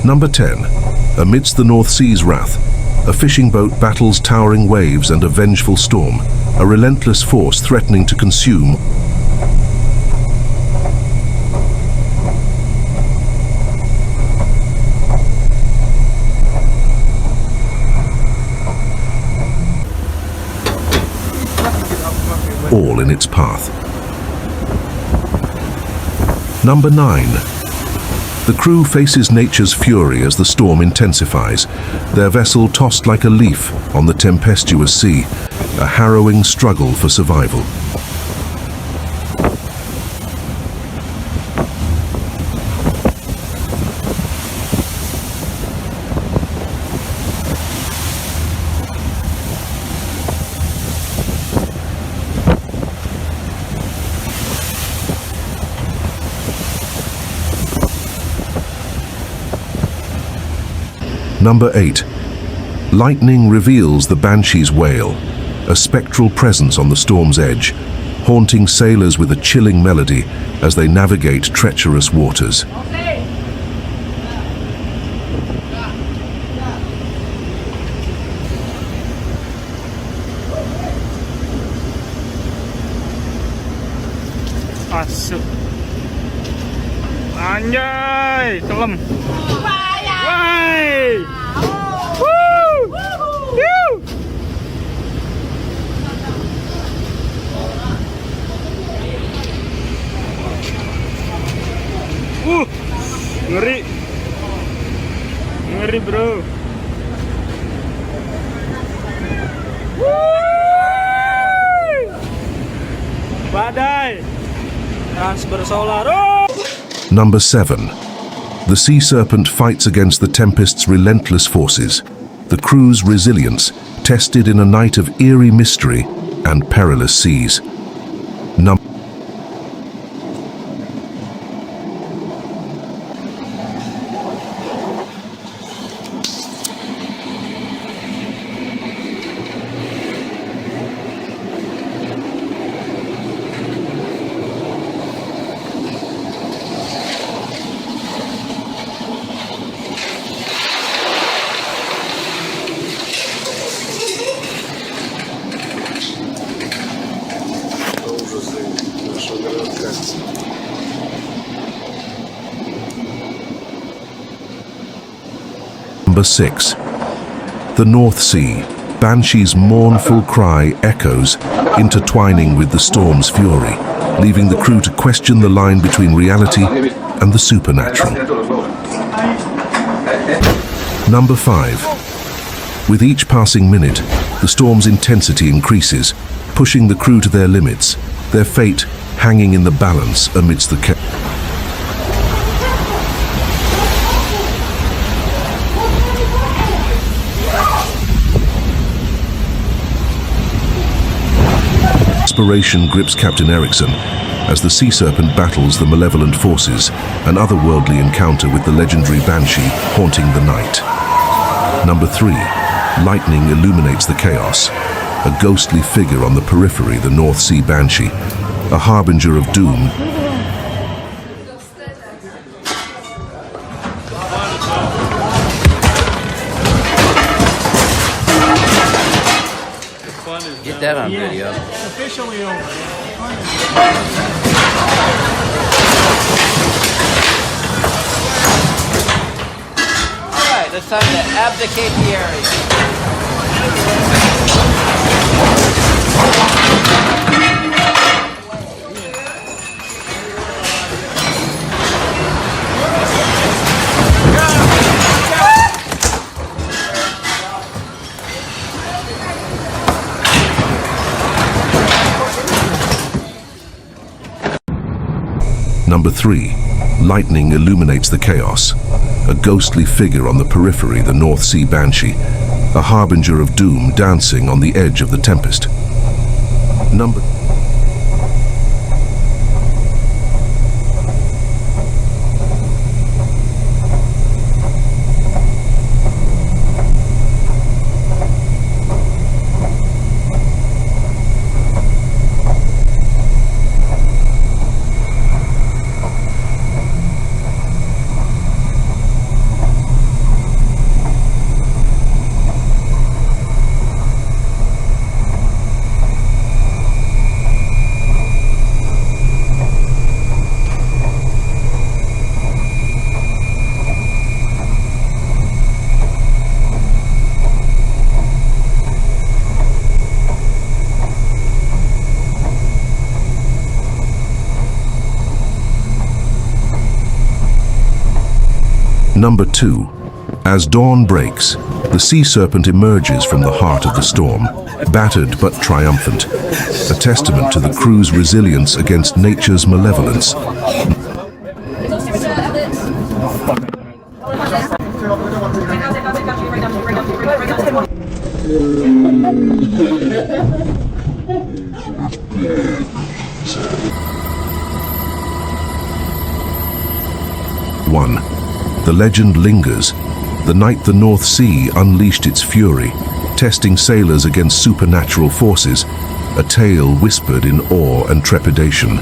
Number 10. Amidst the North Sea's wrath, a fishing boat battles towering waves and a vengeful storm, a relentless force threatening to consume all in its path. Number 9. The crew faces nature's fury as the storm intensifies, their vessel tossed like a leaf on the tempestuous sea, a harrowing struggle for survival. Number 8. Lightning reveals the Banshee's wail, a spectral presence on the storm's edge, haunting sailors with a chilling melody as they navigate treacherous waters. Asuk. Anjay, kelem. Why? Woo! Woo! Ngeri. Ngeri, bro. Badai. Gas bersolar. Number 7. The sea serpent fights against the tempest's relentless forces, the crew's resilience tested in a night of eerie mystery and perilous seas. Number 6. The North Sea. Banshee's mournful cry echoes, intertwining with the storm's fury, leaving the crew to question the line between reality and the supernatural. Number 5. With each passing minute, the storm's intensity increases, pushing the crew to their limits, their fate hanging in the balance amidst the Desperation grips Captain Erickson as the sea serpent battles the malevolent forces, an otherworldly encounter with the legendary Banshee haunting the night. Number 3. Lightning illuminates the chaos, a ghostly figure on the periphery, the North Sea Banshee, a harbinger of doom. Get that on video. Officially over. Alright, it's time to abdicate the area. Number 3. Lightning illuminates the chaos, a ghostly figure on the periphery, the North Sea Banshee, a harbinger of doom dancing on the edge of the tempest. Number Number 2. As dawn breaks, the sea serpent emerges from the heart of the storm, battered but triumphant, a testament to the crew's resilience against nature's malevolence. One. The legend lingers. The night the North Sea unleashed its fury, testing sailors against supernatural forces, a tale whispered in awe and trepidation.